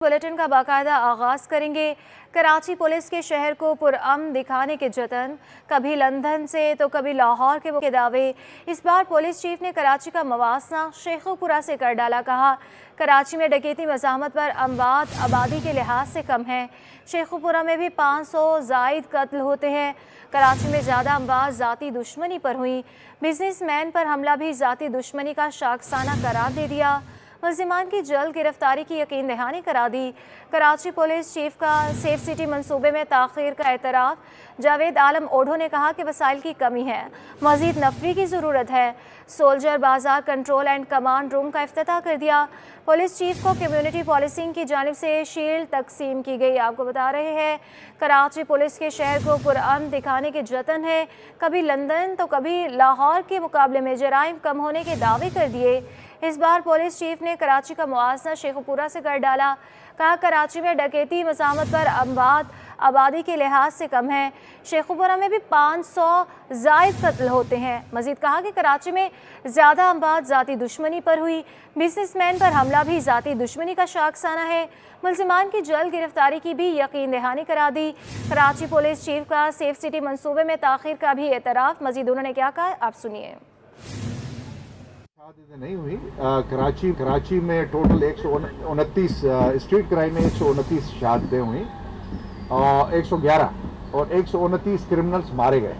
Bulletin का बाकायदा आगाज करेंगे। कराची पुलिस के शहर को पुरअमन दिखाने के जतन, कभी लंदन से तो कभी लाहौर के दावे। इस बार पुलिस चीफ ने कराची का मवासना शेखुपुरा से कर डाला। कहा, कराची में डकैती मज़ाहमत पर अमवात आबादी के लिहाज से कम है। शेखुपुरा में भी 500 जायद कत्ल होते हैं। कराची में ज़्यादा अमवात ज़ाती दुश्मनी पर हुई। बिजनेसमैन पर हमला भी ज़ाती दुश्मनी का शाखसाना करार दे दिया। मुल्ज़िमान की जल्द गिरफ्तारी की यकीन दहानी करा दी। कराची पुलिस चीफ का सेफ सिटी मंसूबे में ताख़ीर का एतराफ़। जावेद आलम ओढ़ो ने कहा कि वसाइल की कमी है, मज़ीद नफरी की ज़रूरत है। सोल्जर बाजार कंट्रोल एंड कमांड रूम का इफ्तिताह कर दिया। पुलिस चीफ को कम्युनिटी पॉलिसिंग की जानिब से शील्ड तकसीम की गई। आपको बता रहे हैं, कराची पुलिस के शहर को पुरअमन दिखाने के जतन है। कभी लंदन तो कभी लाहौर के मुकाबले में जराइम कम होने के दावे कर दिए। इस बार पुलिस चीफ ने कराची का मुआवजा शेखुपुरा से कर डाला। कहा, कराची में डकैती मज़ाहमत पर अमवात आबादी के लिहाज से कम है। शेखुपुरा में भी 500 जायद कत्ल होते हैं। मजीद कहा कि कराची में ज़्यादा अमवात ज़ाती दुश्मनी पर हुई। बिजनेसमैन पर हमला भी ज़ाती दुश्मनी का शाखसाना है। मुल्ज़िमान की जल्द गिरफ्तारी की भी यकीन दहानी करा दी। कराची पुलिस चीफ का सेफ सिटी मंसूबे में ताख़ीर का भी एतराफ़। मजीद उन्होंने क्या कहा, आप सुनिए। नहीं हुई। कराची में टोटल 129 स्ट्रीट क्राइम में 129 शहादतें हुई और 111 और 129 क्रिमिनल्स मारे गए।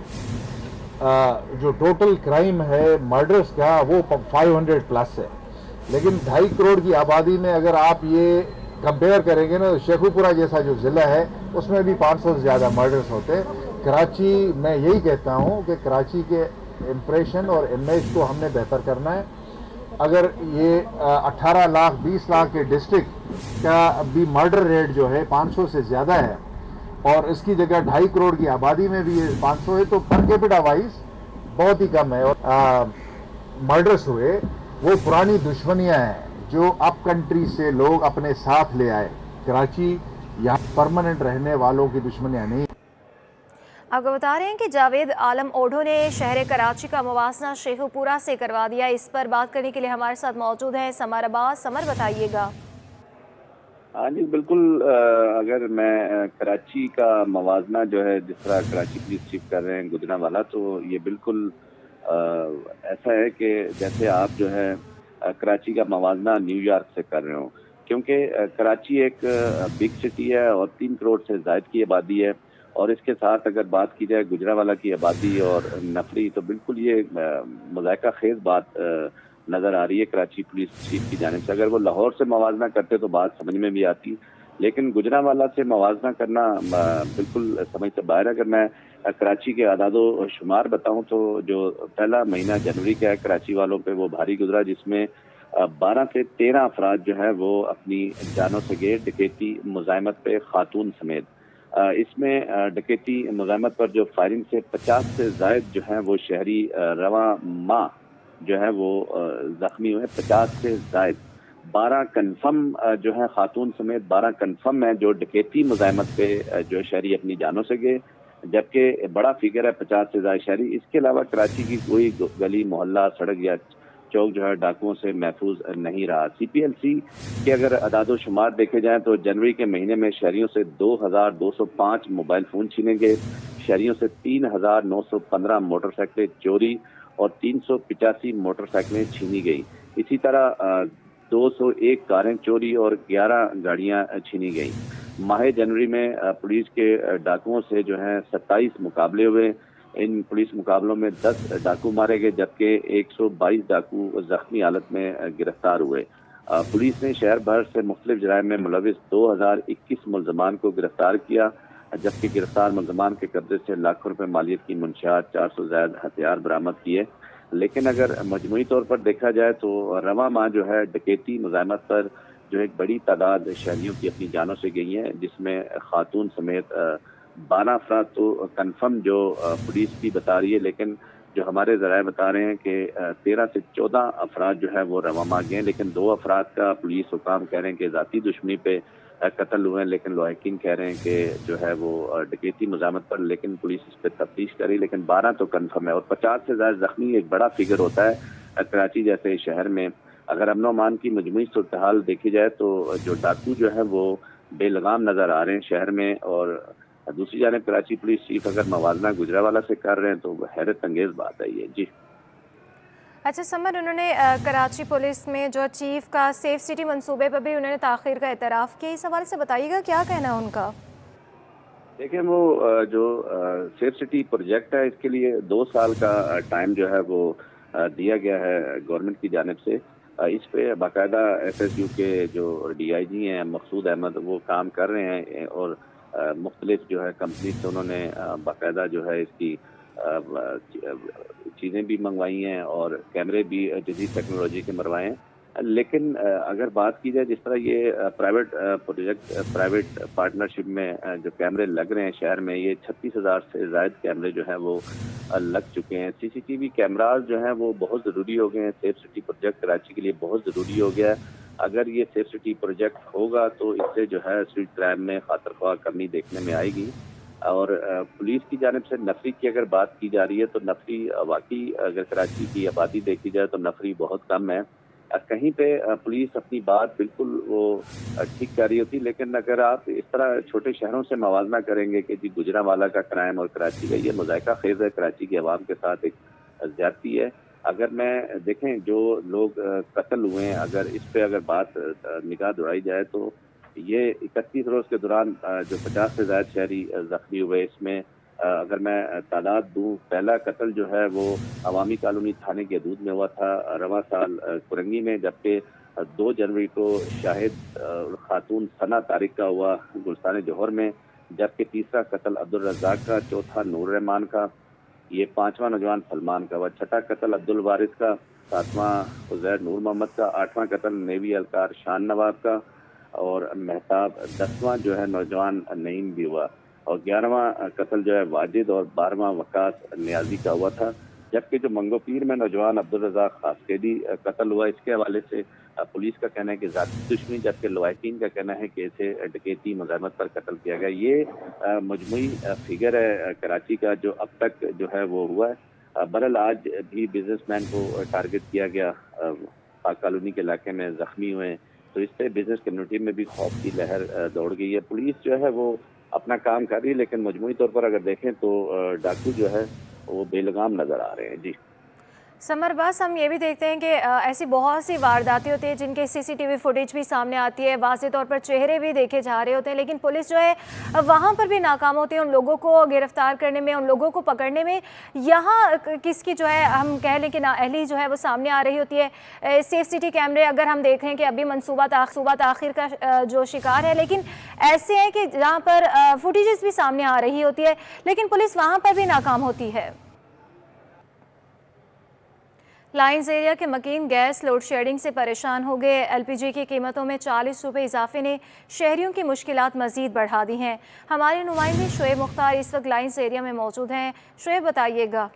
जो टोटल क्राइम है मर्डर्स का वो 500 प्लस है। लेकिन 2.5 करोड़ की आबादी में अगर आप ये कंपेयर करेंगे ना, शेखुपुरा जैसा जो ज़िला है उसमें भी 500 से ज़्यादा मर्डर्स होते हैं। कराची, मैं यही कहता हूँ कि कराची के इम्प्रेशन और इमेज को हमने बेहतर करना है। अगर ये 18 लाख 20 लाख के डिस्ट्रिक्ट का भी मर्डर रेट जो है 500 से ज़्यादा है और इसकी जगह 2.5 करोड़ की आबादी में भी ये 500 है, तो पर कैपिटा वाइज बहुत ही कम है। और मर्डर्स हुए वो पुरानी दुश्मनियां हैं जो अप कंट्री से लोग अपने साथ ले आए। कराची यहाँ परमानेंट रहने वालों की दुश्मनियां नहीं। आपको बता रहे हैं कि जावेद आलम ओढ़ो ने शहर कराची का मुवासना शेखुपुरा से करवा दिया। इस पर बात करने के लिए हमारे साथ मौजूद हैं समर अब्बास। समर, बताइएगा। हाँ जी, बिल्कुल। अगर मैं कराची का मवाजना जो है जिस तरह कराची पुलिस चीफ कर रहे हैं गुजरांवाला, तो ये बिल्कुल ऐसा है कि जैसे आप जो है कराची का मवाजना न्यूयॉर्क से कर रहे हो, क्योंकि कराची एक बिग सिटी है और 3 करोड़ से ज़ायद की आबादी है। और इसके साथ अगर बात की जाए गुजरांवाला की आबादी और नफरी, तो बिल्कुल ये मज़ाक़ा खेज़ बात नज़र आ रही है कराची पुलिस चीफ की जानिब से। अगर वो लाहौर से मवाजना करते तो बात समझ में भी आती, लेकिन गुजरांवाला से मवाजना करना बिल्कुल समझ से बाहर है। अगर मैं कराची के आदादो शुमार बताऊं तो जो पहला महीना जनवरी का है कराची वालों पे वो भारी गुजरा, जिसमें 12 से 13 अफराद जो है वो अपनी जानों से गए डकैती मुज़ाहमत पे, खातून समेत। इसमें डकैती मुज़ाहमत पर जो फायरिंग से 50 से ज़ायद जो है वो शहरी रवा माह जो है वो जख्मी हुए। 50 से ज़ायद 12 कन्फर्म जो है खातून समेत 12 कन्फर्म है जो डकैती मुज़ाहमत पे जो शहरी अपनी जानों से गए, जबकि बड़ा फिगर है 50 से ज़्यादा शहरी। इसके अलावा कराची की कोई गली मोहल्ला सड़क या चौक जो है डाकुओं से महफूज नहीं रहा। CPLC के अगर अदादो शुमार देखे जाएं तो जनवरी के महीने में शहरियों से 2205 मोबाइल फ़ोन छीने गए, शहरियों से 3915 मोटरसाइकिलें चोरी और 385 मोटरसाइकिलें छीनी गई। इसी तरह 201 कारें चोरी और 11 गाड़ियां छीनी गई। माह जनवरी में पुलिस के डाकुओं से जो है 27 मुकाबले हुए। इन पुलिस मुकाबलों में 10 डाकू मारे गए, जबकि 122 डाकू जख्मी हालत में गिरफ्तार हुए। पुलिस ने शहर भर से मुख्तलिफ जराइम में मुलविस 2021 मुल्ज़मान को गिरफ्तार किया, जबकि गिरफ्तार मुल्ज़मान के कब्जे से लाखों रुपए मालियत की मंशियात, 400 से ज़्यादा हथियार बरामद किए। लेकिन अगर मजमूई तौर पर देखा जाए तो रवा माह जो है डकैती मुज़ाहमत पर जो एक बड़ी तादाद शहरियों की अपनी जानों से गई हैं, जिसमें खातून समेत 12 अफराद तो कन्फर्म जो पुलिस भी बता रही है, लेकिन जो हमारे ज़राए बता रहे हैं कि 13 से 14 अफराद जो है वो रवा माह गए। लेकिन 2 अफराद का पुलिस हुकाम कह रहे हैं कि ज़ाती दुश्मनी पे कत्ल हुए हैं, लेकिन लॉयकिन कह रहे हैं कि जो है वो डकैती मुज़ाहमत पर, लेकिन पुलिस इस पर तफ्तीश करी। लेकिन 12 तो कन्फर्म है और 50 से ज़्यादा जख्मी एक बड़ा फिगर होता है कराची जैसे शहर में। اگر امن و امان کی مجموعی صورتحال دیکھی جائے تو جو ڈاکو جو ہے وہ بے لگام نظر آ رہے ہیں شہر میں، اور دوسری جانب کراچی پولیس چیف اگر موازنہ گجرانوالہ سے کر رہے ہیں تو حیرت انگیز بات ہے یہ. جی اچھا سمر، انہوں نے کراچی پولیس میں جو چیف کا سیف سٹی منصوبے پر بھی انہوں نے تاخیر کا اعتراف کیا، اس حوالے سے بتائیے گا کیا کہنا ہے ان کا؟ دیکھیں، وہ جو سیف سٹی پروجیکٹ ہے اس کے لیے 2 سال کا ٹائم جو ہے وہ دیا گیا ہے گورنمنٹ کی جانب سے. اس پہ باقاعدہ ایس ایس یو کے جو ڈی آئی جی ہیں مقصود احمد وہ کام کر رہے ہیں، اور مختلف جو ہے کمپنی سے انہوں نے باقاعدہ جو ہے اس کی چیزیں بھی منگوائی ہیں اور کیمرے بھی جدید ٹیکنالوجی کے مروائے ہیں. لیکن اگر بات کی جائے جس طرح یہ پرائیویٹ پروجیکٹ پرائیویٹ پارٹنرشپ میں جو کیمرے لگ رہے ہیں شہر میں، یہ 36,000 سے زائد کیمرے جو ہیں وہ لگ چکے ہیں. سی سی ٹی وی کیمراز جو ہیں وہ بہت ضروری ہو گئے ہیں. سیف سٹی پروجیکٹ کراچی کے لیے بہت ضروری ہو گیا ہے. اگر یہ سیف سٹی پروجیکٹ ہوگا تو اس سے جو ہے اسٹریٹ کرائم میں خاطر خواہ کمی دیکھنے میں آئے گی. اور پولیس کی جانب سے نفری کی اگر بات کی جا رہی ہے تو نفری واقعی اگر کراچی کی آبادی دیکھی جائے تو نفری بہت کم ہے. کہیں پہ پولیس اپنی بات بالکل وہ ٹھیک کر رہی ہوتی، لیکن اگر آپ اس طرح چھوٹے شہروں سے موازنہ کریں گے کہ جی گجرانوالہ کا کرائم اور کراچی کا، یہ مذائقہ خیز ہے. کراچی کی عوام کے ساتھ ایک زیادتی ہے. اگر میں دیکھیں جو لوگ قتل ہوئے ہیں، اگر اس پہ اگر بات نگاہ دوڑائی جائے تو یہ 31 روز کے دوران جو 50 سے زائد شہری زخمی ہوئے، اس میں اگر میں تعداد دوں، پہلا قتل جو ہے وہ عوامی کالونی تھانے کی حدود میں ہوا تھا رواں سال کرنگی میں، جبکہ 2 جنوری کو شاہد خاتون ثنا طارق کا ہوا گلستان جوہر میں، جبکہ تیسرا قتل عبدالرزاق کا، چوتھا نور رحمان کا، یہ 5واں نوجوان سلمان کا ہوا، چھٹا قتل عبدالوارث کا، 7واں عزیر نور محمد کا، 8واں قتل نیوی اہلکار شان نواب کا، اور مہتاب 10واں جو ہے نوجوان نعیم بھی ہوا، اور 11واں قتل جو ہے واجد اور 12واں وقاص نیازی کا ہوا تھا. جبکہ جو منگو پیر میں نوجوان عبدالرزاق خاسقیدی قتل ہوا، اس کے حوالے سے پولیس کا کہنا ہے کہ ذاتی دشمنی، جبکہ لوائٹین کا کہنا ہے کہ اسے ڈکیتی مزاحمت پر قتل کیا گیا. یہ مجموعی فگر ہے کراچی کا جو اب تک جو ہے وہ ہوا ہے. بہرحال آج بھی بزنس مین کو ٹارگٹ کیا گیا پاک کالونی کے علاقے میں، زخمی ہوئے، تو اس سے بزنس کمیونٹی میں بھی خوف کی لہر دوڑ گئی ہے. پولیس جو ہے وہ اپنا کام کر رہی ہے، لیکن مجموعی طور پر اگر دیکھیں تو ڈاکو جو ہے وہ بے لگام نظر آ رہے ہیں. جی سمر بس ہم یہ بھی دیکھتے ہیں کہ ایسی بہت سی وارداتیں ہوتی ہیں جن کے سی سی ٹی وی فوٹیج بھی سامنے آتی ہے، واضح طور پر چہرے بھی دیکھے جا رہے ہوتے ہیں، لیکن پولیس جو ہے وہاں پر بھی ناکام ہوتی ہے ان لوگوں کو گرفتار کرنے میں، ان لوگوں کو پکڑنے میں. یہاں کس کی جو ہے ہم کہہ لیں کہ نااہلی جو ہے وہ سامنے آ رہی ہوتی ہے. سیف سٹی کیمرے اگر ہم دیکھیں کہ ابھی منصوبہ تاخیر کا جو شکار ہے، لیکن ایسے ہیں کہ جہاں پر فوٹیجز بھی سامنے آ رہی ہوتی ہے لیکن پولیس وہاں پر بھی ناکام ہوتی ہے. لائنز ایریا کے مکین گیس لوڈ شیڈنگ سے پریشان ہو گئے. ایل پی جی کی قیمتوں میں 40 روپے اضافے نے شہریوں کی مشکلات مزید بڑھا دی ہیں. ہمارے نمائندے شعیب مختار اس وقت لائنز ایریا میں موجود ہیں. شعیب بتائیے گا.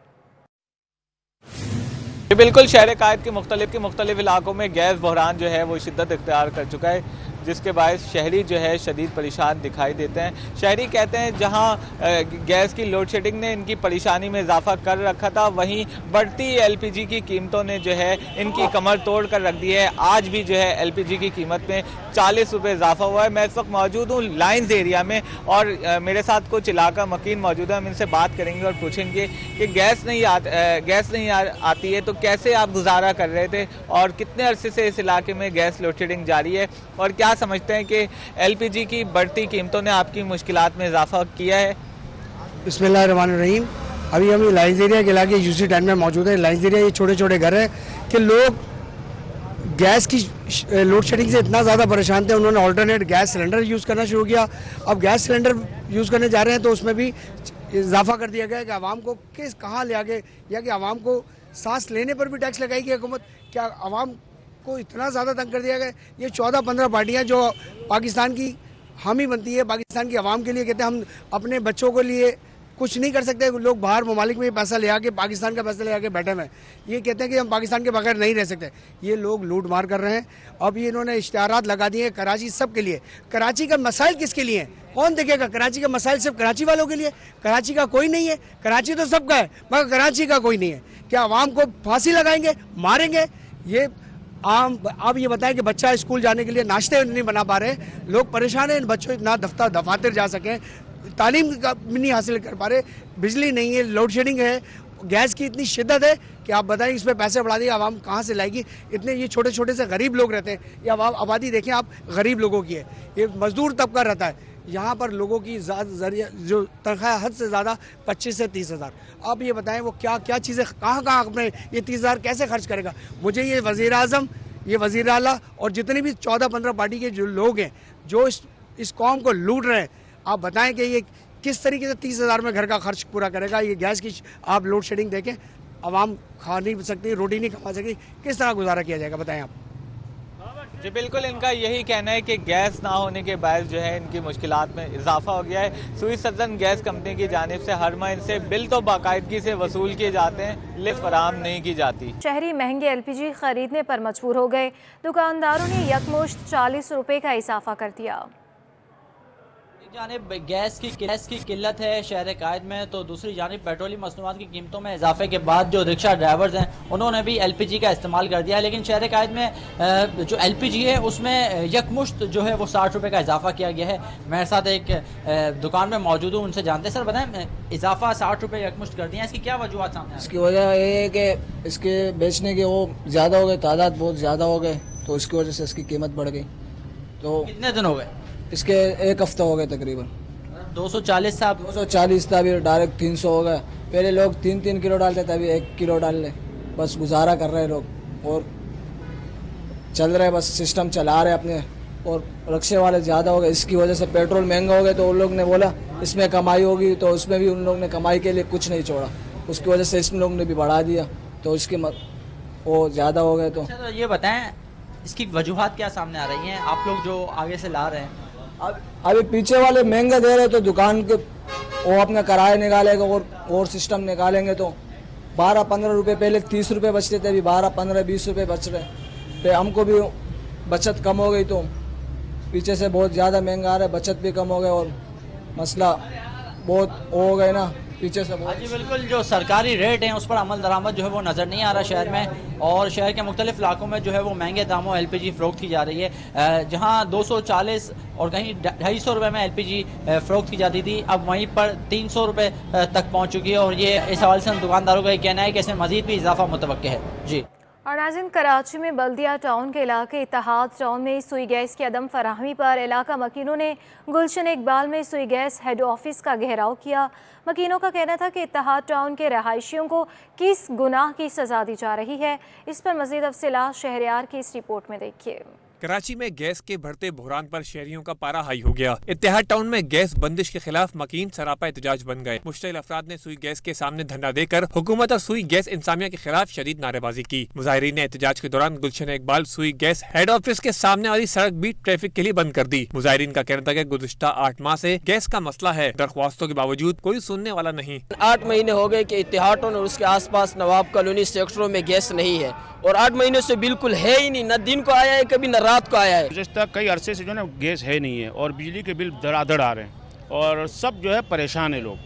بالکل، شہر قائد کے مختلف علاقوں میں گیس بحران جو ہے وہ شدت اختیار کر چکا ہے، جس کے باعث شہری جو ہے شدید پریشان دکھائی دیتے ہیں. شہری کہتے ہیں جہاں گیس کی لوڈ شیڈنگ نے ان کی پریشانی میں اضافہ کر رکھا تھا، وہیں بڑھتی ایل پی جی کی قیمتوں نے جو ہے ان کی کمر توڑ کر رکھ دی ہے. آج بھی جو ہے ایل پی جی کی قیمت میں 40 روپے اضافہ ہوا ہے. میں اس وقت موجود ہوں لائنز ایریا میں اور میرے ساتھ کچھ علاقہ مکین موجود ہیں. ہم ان سے بات کریں گے اور پوچھیں گے کہ گیس نہیں آتی ہے تو کیسے آپ گزارا کر رہے تھے اور کتنے عرصے سے اس علاقے میں گیس لوڈ شیڈنگ جاری ہے، اور کیا سمجھتے ہیں کہ ایل پی جی کی بڑھتی قیمتوں نے آپ کی مشکلات میں اضافہ کیا ہے؟ بسم اللہ الرحمن الرحیم. ابھی ہم لائنز ایریا کے علاقے یوسی ٹائم میں موجود ہیں. لائنز ایریا یہ چھوٹے چھوٹے گھر ہیں کہ لوگ گیس کی لوڈ شیڈنگ سے اتنا زیادہ پریشان تھے، انہوں نے آلٹرنیٹ گیس سلنڈر یوز کرنا شروع کیا. اب گیس سلنڈر یوز کرنے جا رہے ہیں تو اس میں بھی اضافہ کر دیا گیا کہ عوام کو کہاں لے آگے، یا کہ عوام کو سانس لینے پر بھی ٹیکس لگائی گئی حکومت. کیا عوام کو اتنا زیادہ تنگ کر دیا گیا. یہ 14-15 پارٹیاں جو پاکستان کی حامی بنتی ہے، پاکستان کی عوام کے لیے کہتے ہیں ہم اپنے بچوں کے لیے کچھ نہیں کر سکتے. لوگ باہر ممالک میں پیسہ لے آ کے پاکستان کا پیسہ لے آ کے بیٹھے ہوئے یہ کہتے ہیں کہ ہم پاکستان کے بغیر نہیں رہ سکتے. یہ لوگ لوٹ مار کر رہے ہیں. اب یہ انہوں نے اشتہارات لگا دیے کراچی سب کے لیے. کراچی کا مسائل کس کے لیے ہیں؟ کون دیکھے گا؟ کراچی کا مسائل صرف کراچی والوں کے لیے. کراچی کا کوئی نہیں ہے. کراچی تو سب کا ہے مگر کراچی کا کوئی نہیں ہے. کیا عوام کو پھانسی لگائیں گے، ماریں گے؟ یہ आप ये बताएं कि बच्चा स्कूल जाने के लिए नाश्ते नहीं बना पा रहे, लोग परेशान हैं, इन बच्चों ना दफातर जा सकें, तालीम का भी नहीं हासिल कर पा रहे, बिजली नहीं है, लोड शेडिंग है, गैस की इतनी शिद्दत है कि आप बताएं इस पर पैसे बढ़ा दिए, आवाम कहाँ से लाएगी? इतने ये छोटे छोटे से गरीब लोग रहते हैं, ये आबादी देखें आप गरीब लोगों की है, ये मजदूर तबका रहता है, यहाँ पर लोगों की जो तनख्वाह हद से ज़्यादा 25 से 30 हज़ार। आप ये बताएं वो क्या क्या चीज़ें कहाँ अपने ये 30 हज़ार कैसे खर्च करेगा? मुझे ये वज़ीर आज़म, ये वज़ीर आला और जितने भी 14-15 पार्टी के जो लोग हैं जो इस कौम को लूट रहे हैं, आप बताएं कि ये किस तरीके से 30 हज़ार में घर का खर्च पूरा करेगा? ये गैस की आप लोड शेडिंग देखें, आवाम खा नहीं सकती, रोटी नहीं कमा सकती, किस तरह गुजारा किया जाएगा बताएं आप? जी बिल्कुल, इनका यही कहना है कि गैस ना होने के बायस जो है इनकी मुश्किलात में इजाफा हो गया है। सुई सदन गैस कंपनी की जानिब से हर माह इनसे बिल तो बाकायदगी से वसूल किए जाते हैं, लिफ्ट फराहम नहीं की जाती। शहरी महंगे एलपीजी खरीदने पर मजबूर हो गए, दुकानदारों ने यकमुश्त 40 रुपए का इजाफा कर दिया। जानिब गैस की किल्लत है शहर कायद में, तो दूसरी जानिब पेट्रोलियम मसनूआत की कीमतों में इजाफे के बाद जो रिक्शा ड्राइवर्स हैं उन्होंने भी एलपीजी का इस्तेमाल कर दिया है। लेकिन शहर कायद में जो एलपीजी है उसमें यकमुश्त जो है वो 60 रुपये का इजाफा किया गया है। मेरे साथ एक दुकान में मौजूद हूँ, उनसे जानते हैं। सर बताएं, इजाफा 60 रुपये यकमुश्त कर दिया है, इसकी क्या वजूहत सामने? इसकी वजह ये है कि इसके बेचने के वो ज़्यादा हो गए, तादाद बहुत ज़्यादा हो गए, तो इसकी वजह से इसकी कीमत बढ़ गई। तो कितने दिन हो गए इसके? 1 हफ्ता हो गए तकरीबन। 240 था, 240 था, अभी डायरेक्ट 300 हो गया। पहले लोग 3-3 किलो डालते थे, अभी 1 किलो डाल ले, बस गुजारा कर रहे लोग और चल रहे, बस सिस्टम चला रहे अपने। और रिक्शे वाले ज़्यादा हो गए, इसकी वजह से पेट्रोल महंगा हो गया, तो उन लोग ने बोला इसमें कमाई होगी, तो उसमें भी उन लोग ने कमाई के लिए कुछ नहीं छोड़ा, उसकी वजह से इन लोग ने भी बढ़ा दिया, तो इसके वो ज़्यादा हो गए। तो ये बताएं इसकी वजूहत क्या सामने आ रही हैं, आप लोग जो आगे से ला रहे हैं? अभी पीछे वाले महंगा दे रहे, तो दुकान के वो अपना किराया निकालेगा और सिस्टम निकालेंगे, तो 12-15 रुपये, पहले 30 रुपये बचते थे, अभी 12-15-20 रुपये बच रहे। फिर हमको भी बचत कम हो गई, तो पीछे से बहुत ज़्यादा महंगा आ रहा है, बचत भी कम हो गई और मसला बहुत हो गए ना पीछे से बहुत। जी बिल्कुल, जो सरकारी रेट हैं उस पर अमल दरामद जो है वो नज़र नहीं आ रहा शहर में, और शहर के मुख्तलिफ इलाकों में जो है वो महंगे दामों एलपीजी फ़रोख्त की जा रही है। जहां 240 और कहीं 250 रुपये में एलपीजी फ़रोख्त की जाती थी, अब वहीं पर 300 रुपये तक पहुंच चुकी है, और ये इस हवाले से दुकानदारों का ये कहना है कि इसमें मज़ीद भी इजाफा मुतवक्किल है। जी। और नाज़रीन, कराची में बल्दिया टाउन के इलाके इत्तेहाद टाउन में सुई गैस की अदम फराहमी पर इलाका मकीनों ने गुलशन इकबाल में सुई गैस हेड ऑफिस का घेराव किया। मकीनों का कहना था कि इत्तेहाद टाउन के रहायशियों को किस गुनाह की सजा दी जा रही है। इस पर मज़ीद तफसीलात शहरयार की इस रिपोर्ट में देखिए। कराची में गैस के बढ़ते बहरान पर शहरियों का पारा हाई हो गया। इत्तेहाद टाउन में गैस बंदिश के खिलाफ मकीन सरापा एहतजाज बन गए। मुश्तइल अफराद ने सुई गैस के सामने धरना देकर हुकूमत और सुई गैस इंतजामिया के खिलाफ शदीद नारेबाजी की। मुजाहिरीन ने एहतजाज के दौरान गुलशन इकबाल सुई गैस हेड ऑफिस के सामने वाली सड़क भी ट्रैफिक के लिए बंद कर दी। मुजाहिरीन का कहना था कि गुज़िश्ता 8 माह से गैस का मसला है, दरख्वास्तों के बावजूद कोई सुनने वाला नहीं। 8 महीने हो गए कि इत्तेहाद टाउन और उसके आसपास नवाब कॉलोनी सेक्टरों में गैस नहीं है, और 8 महीनों से बिल्कुल है ही नहीं, न दिन को आया है कभी, न रात को आया है। कई अरसे से जो है गैस है नहीं है, और बिजली के बिल धड़ाधड़ आ रहे हैं, और सब जो है परेशान है लोग,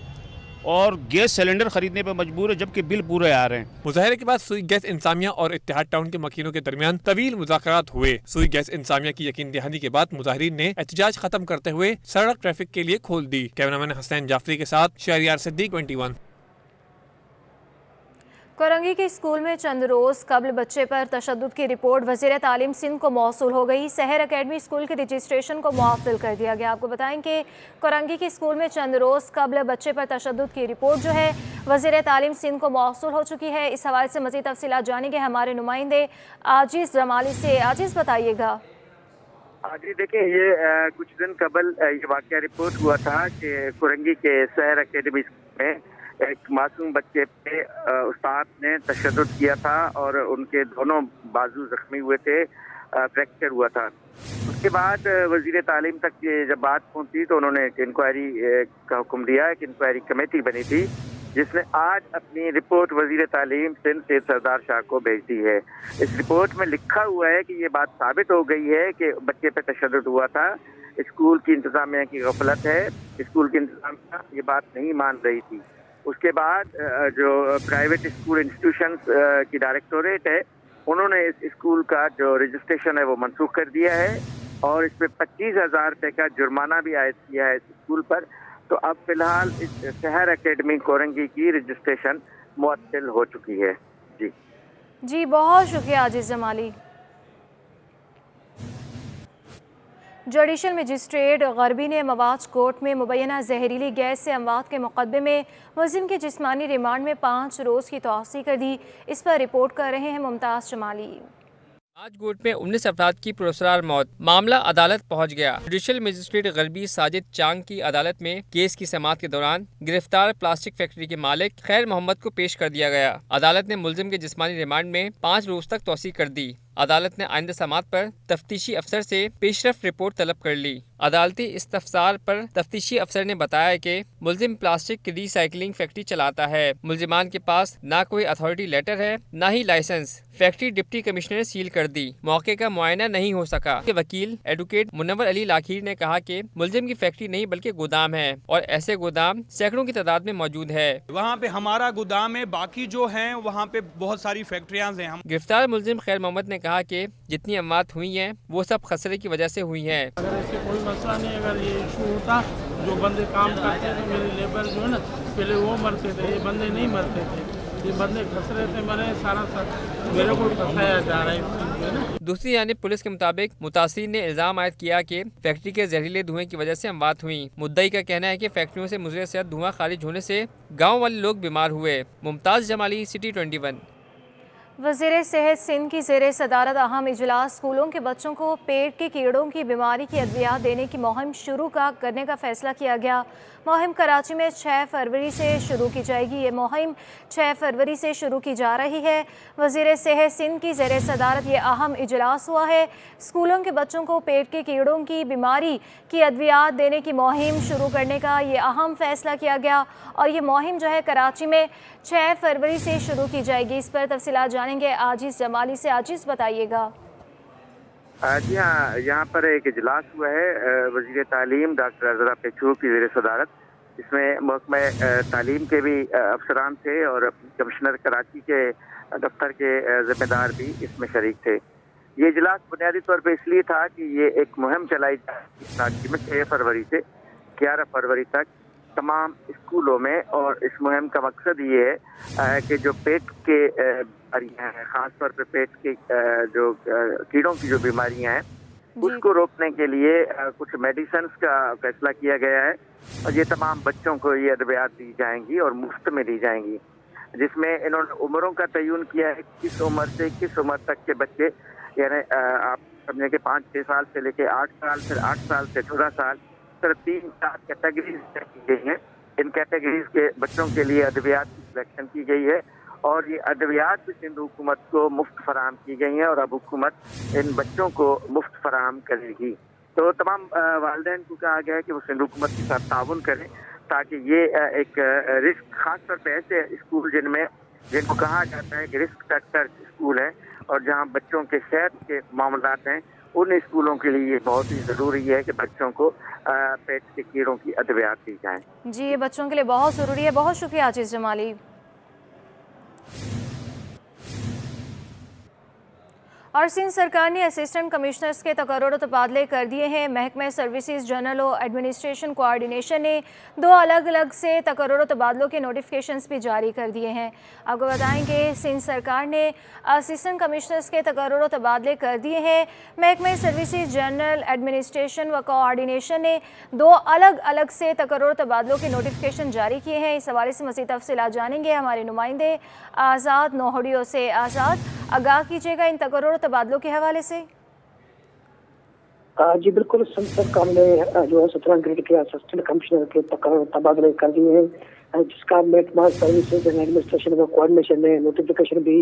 और गैस सिलेंडर खरीदने पर मजबूर है जबकि बिल पूरे आ रहे हैं। मुजाहरे के बाद सुई गैस इंतजामिया और इत्तेहाद टाउन के मकीनों के दरमियान तवील मुज़ाकरात हुए। सुई गैस इंतजामिया की यकीन दहानी के बाद मुजाहिरीन ने एहतजाज खत्म करते हुए सड़क ट्रैफिक के लिए खोल दी। कैमरामैन हसनैन जाफरी के साथ शहरियार सिद्दीक 21। कोरंगी के स्कूल में चंद रोज़ कबल बच्चे पर तशद्दुद की रिपोर्ट वज़ीर तालीम सिंध को मौसूल हो गई। सहर अकेडमी स्कूल के रजिस्ट्रेशन को मुअत्तल कर दिया गया। आपको बताएं कि कोरंगी के स्कूल में चंद रोज़ कबल बच्चे पर तशद्दुद की रिपोर्ट जो है वज़ीर तालीम सिंध को मौसूल हो चुकी है। इस हवाले से मज़ीद तफसीलात जानेंगे हमारे नुमाइंदे आजिज़ जमाली से। आजिज़ बताइएगा। जी देखिए, ये कुछ दिन कबल ये वाक़या रिपोर्ट हुआ था कि कोरंगी के सहर अकेडमी में एक मासूम बच्चे पे उस्ताद ने तशद्दुद किया था और उनके दोनों बाजू जख्मी हुए थे, फ्रैक्चर हुआ था। उसके बाद वज़ीर तालीम तक ये जब बात पहुंची तो उन्होंने एक इंक्वायरी का हुक्म दिया, एक इंक्वायरी कमेटी बनी थी जिसने आज अपनी रिपोर्ट वज़ीर तालीम सिंध सैयद सरदार शाह को भेज दी है। इस रिपोर्ट में लिखा हुआ है कि ये बात साबित हो गई है कि बच्चे पे तशद्दुद हुआ था, स्कूल की इंतज़ामिया की गफलत है, स्कूल की इंतज़ामिया ये बात नहीं मान रही थी। उसके बाद जो प्राइवेट स्कूल इंस्टीट्यूशंस की डायरेक्टोरेट है उन्होंने इस स्कूल का जो रजिस्ट्रेशन है वो मनसूख कर दिया है और इस पे 25,000 रुपये का जुर्माना भी आयद किया है इस स्कूल पर। तो अब फिलहाल इस शहर एकेडमी कोरंगी की रजिस्ट्रेशन मुअत्तल हो चुकी है। जी बहुत शुक्रिया आजिज़ जमाली। जुडिशल मजिस्ट्रेट गरबी ने मवाज कोर्ट में मुबैना जहरीली गैस से अमवात के मुकदमे में मुलजिम की जिस्मानी रिमांड में 5 रोज़ की तौसीक़ कर दी। इस पर रिपोर्ट कर रहे हैं मुमताज़ जमाली। आज कोर्ट में 19 अफराद की पुरअसरार मौत, मामला अदालत पहुंच गया। जुडिशल मजिस्ट्रेट गरबी साजिद चांग की अदालत में केस की समाअत के दौरान गिरफ्तार प्लास्टिक फैक्ट्री के मालिक खैर मोहम्मद को पेश कर दिया गया। अदालत ने मुलजिम के जिस्मानी रिमांड में 5 रोज तक तौसीक़ कर दी। अदालत ने आइंदा समाअत पर तफ्तीशी अफसर से पेशरफ रिपोर्ट तलब कर ली। अदालती इस्तफसार पर तफ्तीशी अफसर ने बताया कि मुलजिम प्लास्टिक की रिसाइकलिंग फैक्ट्री चलाता है। मुलजिमान के पास ना कोई अथॉरिटी लेटर है ना ही लाइसेंस। फैक्ट्री डिप्टी कमिश्नर ने सील कर दी। मौके का मुआयना नहीं हो सका। के वकील एडवोकेट मुनव्वर अली लाखीर ने कहा कि मुलजिम की फैक्ट्री नहीं बल्कि गोदाम है और ऐसे गोदाम सैकड़ों की तादाद में मौजूद है। वहाँ पे हमारा गोदाम है, बाकी जो है वहाँ पे बहुत सारी फैक्ट्रियाँ हैं। हम गिरफ्तार मुलजिम खैर मोहम्मद ने कहा कि जितनी अमवात हुई हैं वो सब खसरे की वजह से हुई हैं। अगर ऐसे कोई मसला नहीं, अगर ये इशू होता, जो बंदे काम करते थे मेरे लेबर जो है ना, पहले वो मरते थे, ये बंदे नहीं मरते थे। ये बंदे खसरे थे, मरे सारा मेरे को फंसाया जा रहा है। दूसरी जानिब पुलिस के मुताबिक मुतासिर ने इल्जाम आयद किया कि फैक्ट्री के जहरीले धुएं की वजह से अमवात हुई। मुद्दई का कहना है कि फैक्ट्रियों से मुज़र सेहत धुआं खारिज होने से गाँव वाले लोग बीमार हुए। मुमताज़ जमाली, सिटी 21। वज़ीर सेहत सिंध की ज़ेरे सदारत अहम इजलास स्कूलों के बच्चों को पेट के कीड़ों की बीमारी की अद्वियात देने की मुहिम शुरू करने का फ़ैसला किया गया। मुहिम कराची में 6 फरवरी से शुरू की जाएगी। ये मुहिम 6 फरवरी से शुरू की जा रही है। वज़ीर सेहत सिंध की ज़ेरे सदारत ये अहम इजलास हुआ है। स्कूलों के बच्चों को पेट के कीड़ों की बीमारी की अद्वियात देने की मुहिम शुरू करने का ये अहम फ़ैसला किया गया और ये मुहिम जो है कराची में 6 फरवरी से शुरू की जाएगी। इस पर तफसीलात जानेंगे आजिज़ जमाली से। आजिज़ बताइएगा। जी हाँ, यहाँ पर एक इजलास हुआ है वज़ीर तालीम डॉक्टर अज़रा पेचू की ज़ेरे सदारत। इसमें महकमा तालीम के भी अफसरान थे और कमिश्नर कराची के दफ्तर के ज़िम्मेदार भी इसमें शरीक थे। ये इजलास बुनियादी तौर पर इसलिए था कि ये एक मुहिम चलाई कराची में 6 फरवरी से 11 फरवरी तक तमाम स्कूलों में। और इस मुहिम का मकसद ये है कि जो पेट के बीमारियाँ हैं, ख़ास तौर पे पेट के जो कीड़ों की जो बीमारियाँ हैं, उसको रोकने के लिए कुछ मेडिसिन्स का फैसला किया गया है और ये तमाम बच्चों को ये अद्वियात दी जाएंगी और मुफ्त में दी जाएंगी। जिसमें इन्होंने उम्रों का तयन किया है, किस उम्र से किस उम्र तक के बच्चे, यानी आप समझें कि 5-6 साल से लेके 8 साल, फिर 8 साल से 14 साल, फिर 3-4 कैटेगरीज की गई हैं। इन कैटेगरीज के बच्चों के लिए अद्वियात की सिलेक्शन की गई है और ये अद्वियात भी सिंध हुकूमत को मुफ्त फराहम की गई हैं और अब हुकूमत इन बच्चों को मुफ्त फराहम करेगी। तो तमाम वालिदैन को कहा गया है कि वो सिंध हुकूमत के साथ ताउन करें ताकि ये एक रिस्क, खास तौर पर ऐसे स्कूल जिनको कहा जाता है कि रिस्क फैक्टर स्कूल हैं और जहाँ बच्चों के सेहत के मामलात हैं, उन स्कूलों के लिए ये बहुत ही ज़रूरी है कि बच्चों को पेट के कीड़ों की अद्वियात दी जाए। जी, ये बच्चों के लिए बहुत ज़रूरी है। बहुत शुक्रिया आजिज़ जमाली। और सिंध सरकार ने असिस्टेंट कमिश्नर्स के तकर्रुर तबादले कर दिए हैं। महकमा सर्विसेज जनरल और एडमिनिस्ट्रेशन कोऑर्डिनेशन ने 2 अलग अलग से तकर्रुर तबादलों के नोटिफिकेशंस भी जारी कर दिए हैं। आपको बताएं कि सिंध सरकार ने असिस्टेंट कमिश्नर्स के तकर्रुर तबादले कर दिए हैं। महकमा सर्विसेज जनरल, एडमिनिस्ट्रेशन व कोऑर्डिनेशन ने 2 अलग अलग से तकर्रुर तबादलों के नोटिफिकेशन जारी किए हैं। इस हवाले से मज़ीद तफसीलात जानेंगे हमारे नुमाइंदे आज़ाद नोहड़ियों से। आज़ाद, आगाह कीजिएगा इन तकर्रुर तबादलों के हवाले से। जी बिल्कुल, सिंध सरकार ने जो है 17 ग्रेड के असिस्टेंट कमिश्नर के तबादले कर दिए हैं, जिसका महकमा सर्विसेज एंड एडमिनिस्ट्रेशन व कोऑर्डिनेशन ने नोटिफिकेशन भी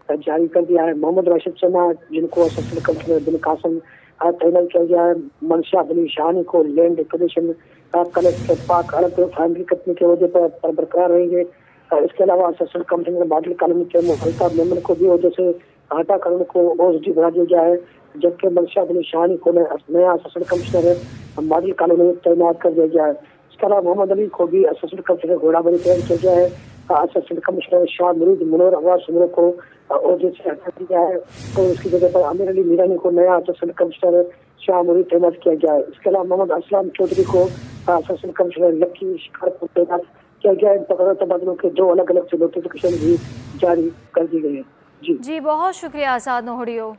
जारी कर दिया है। मोहम्मद राशिद समा, जिनको असिस्टेंट कमिश्नर बिन कासिम तैनात किया गया है। मनशा अली शानी को लैंड एक्विजिशन कलेक्टर पाक हड़प प्राइमरी कंपनी के वजह पर बरकरार रहेंगे। इसके अलावा असिस्टेंट कमिश्नर बादल कॉलोनी के मुखलिफ मेंबर को भी वजह से घाटा करने को ओएसडी बना दिया गया है, जबकि मनशा अली शानी को नया असिस्टेंट कमिश्नर बादल कॉलोनी में तैनात कर दिया गया है। इसके अलावा मोहम्मद अली को भी असिस्टेंट कमिश्नर घोड़ाबड़ी तैयार किया गया है। असिस्टेंट कमिश्नर शाह मुरीद मनोर अवाज सुमरो को और जैसे हटा दिया है और उसकी जगह पर आमिर अली मीरानी को नया असिस्टेंट कमिश्नर शाह मुरीद तैनात किया गया है। इसके अलावा मोहम्मद असलम चौधरी को असिस्टेंट कमिश्नर लक्की शिकारपुर तैनात किया गया है। तबादलों के 2 अलग अलग से नोटिफिकेशन भी जारी कर दी गई है। जी बहुत शुक्रिया आज़ाद नोहड़ियो।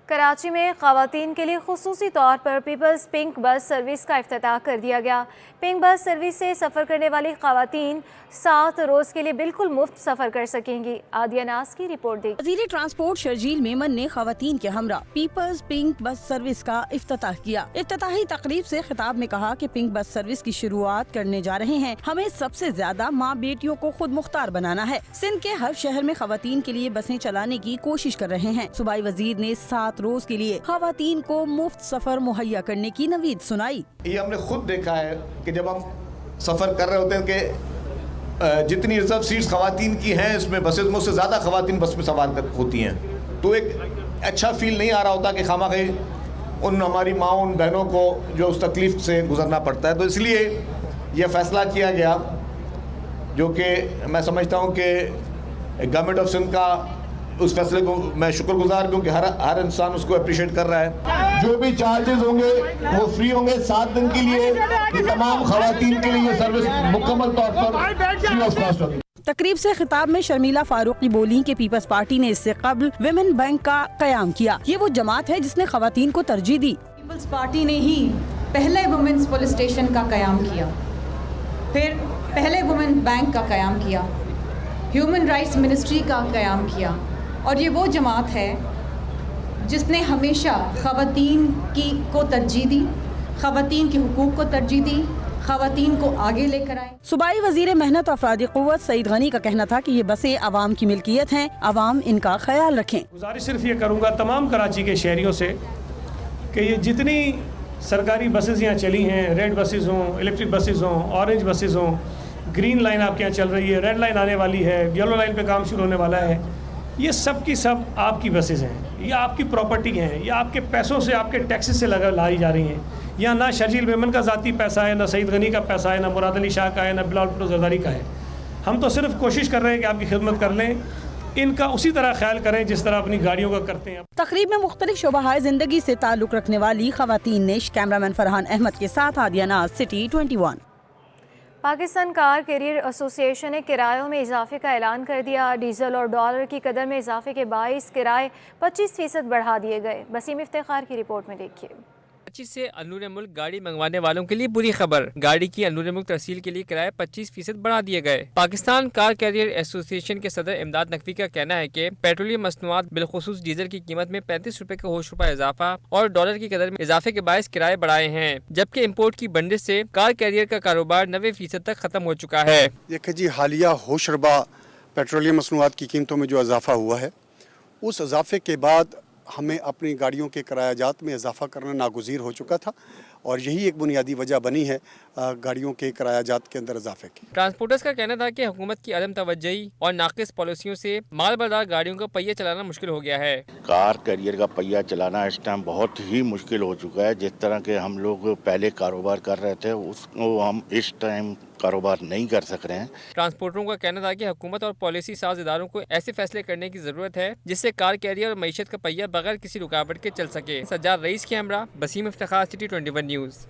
कराची में ख़वातीन के लिए खुसूसी तौर पर पीपल्स पिंक बस सर्विस का इफ्तिताह कर दिया गया। पिंक बस सर्विस से सफ़र करने वाली ख़वातीन 7 रोज़ के लिए बिल्कुल मुफ्त सफ़र कर सकेंगी। आदिया नाज की रिपोर्ट देखिए। वज़ीर ट्रांसपोर्ट शर्जील मेमन ने ख़वातीन के हमरा पीपल्स पिंक बस सर्विस का इफ्तिताह किया। इफ्तिताही तकरीब से खिताब में कहा कि पिंक बस सर्विस की शुरुआत करने जा रहे हैं। हमें सबसे ज्यादा माँ बेटियों को खुद मुख्तार बनाना है। सिंध के हर शहर में ख़वातीन के लिए बसें चलाने की कोशिश कर रहे हैं। सूबाई वज़ीर ने 7 रोज के लिए ख़वातीन को मुफ्त सफर मुहैया करने की नवीद सुनाई। ये हमने खुद देखा है कि जब हम सफ़र कर रहे होते हैं कि जितनी रिजर्व सीट्स ख़वातीन की हैं इसमें बसेस में उससे ज़्यादा ख़वातीन बस में सवार होती हैं, तो एक अच्छा फील नहीं आ रहा होता कि खामख़ा उन हमारी माँ उन बहनों को जो उस तकलीफ़ से गुजरना पड़ता है। तो इसलिए यह फ़ैसला किया गया, जो कि मैं समझता हूँ कि गवर्नमेंट ऑफ सिंध का उस फैसले को मैं शुक्रगुजार, क्योंकि हर इंसान उसको अप्रिशिएट कर रहा है। जो भी चार्जेस होंगे वो फ्री होंगे 7 दिन के लिए। ये तमाम ख़वातीन के लिए ये सर्विस मुकम्मल तौर पर फ्री ऑफ कॉस्ट होगी। तकरीब से खिताब में शर्मिला फारूकी बोली कि पीपल्स पार्टी ने इससे कबल विमेन बैंक का कयाम किया। ये वो जमात है जिसने ख़वातीन को तरजीह दी। पीपल्स पार्टी ने ही पहले वुमेन्स पुलिस स्टेशन का कयाम किया, फिर पहले वुमेन बैंक का कयाम किया, ह्यूमन राइट्स मिनिस्ट्री का कयाम किया, और ये वो जमात है जिसने हमेशा ख़वातीन को तरजीह दी, ख़वातीन के हुकूक को तरजीह दी, ख़वातीन को आगे लेकर आए। सूबाई वज़ीर मेहनत और अफरादी क़ुव्वत सईद गनी का कहना था कि ये बसें आवाम की मिल्कियत हैं, आवाम इनका ख्याल रखें। गुजारिश सिर्फ ये करूँगा तमाम कराची के शहरियों से कि ये जितनी सरकारी बसेस यहाँ चली हैं, रेड बसेस हों, इलेक्ट्रिक बसेस हों, ऑरेंज बसेस हों, ग्रीन लाइन आपके यहाँ चल रही है, रेड लाइन आने वाली है, येलो लाइन पे काम शुरू होने वाला है, ये सब की सब आपकी बसेस हैं, ये आपकी प्रॉपर्टी हैं, ये आपके पैसों से आपके टैक्सेस से लाई जा रही हैं। यहाँ ना शर्जील मेमन का ज़ाती पैसा है, ना सईद गनी का पैसा है, ना मुराद अली शाह का है, ना बिलाल भुट्टो ज़रदारी का है। हम तो सिर्फ कोशिश कर रहे हैं कि आपकी खिदमत कर लें, इनका उसी तरह ख्याल करें जिस तरह अपनी गाड़ियों का करते हैं। तकरीब में मुख्तलिफ शोबाहाय ज़िंदगी से ताल्लुक़ रखने वाली ख़वातीन ने कैमरामैन फरहान अहमद के साथ Adiya Naz, city 21। Pakistan car carrier association ने किरायों में इजाफे का ऐलान कर दिया। डीजल और डॉलर की कदर में इजाफे के बाइस किराए 25% बढ़ा दिए गए। वसीम इफ्तिखार की रिपोर्ट में देखिए। कराची से अंदरूनी मुल्क गाड़ी मंगवाने वालों के लिए बुरी खबर। गाड़ी की अंदरूनी मुल्क तरसील के लिए किराए 25% बढ़ा दिए गए। पाकिस्तान कार कैरियर एसोसिएशन के सदर इमदाद नकवी का कहना है कि पेट्रोलियम मसनूआत बिलखुसूस डीजल की कीमत में 35 रुपए का होश रुपया इजाफा और डॉलर की कदर में इजाफे के बायस किराए बढ़ाए हैं, जबकि इम्पोर्ट की बंदिश से कार कैरियर का कारोबार 90% तक खत्म हो चुका है। देखिए जी, हालिया होशरबा पेट्रोलियम मसनूआत की कीमतों में जो इजाफा हुआ है, उस इजाफे के बाद हमें अपनी गाड़ियों के किरायाजात में इजाफा करना नागुज़ीर हो चुका था, और यही एक बुनियादी वजह बनी है गाड़ियों के किरायाजात के अंदर इजाफे की। ट्रांसपोर्टर्स का कहना था कि हुकूमत की अदम तवज्जोही और नाक़िस पॉलिसियों से मालबरदार गाड़ियों का पहिया चलाना मुश्किल हो गया है। कार कैरियर का पहिया चलाना इस टाइम बहुत ही मुश्किल हो चुका है। जिस तरह के हम लोग पहले कारोबार कर रहे थे उसको हम इस टाइम कारोबार नहीं कर सक रहे हैं। ट्रांसपोर्टरों का कहना था कि हुकूमत और पॉलिसी साज इदारों को ऐसे फैसले करने की जरूरत है जिससे कार कैरियर और मईशत का पहिया बगैर किसी रुकावट के चल सके। सज्जाद रईस के हमरा, वसीम इफ्तिखार, सिटी 21 न्यूज़।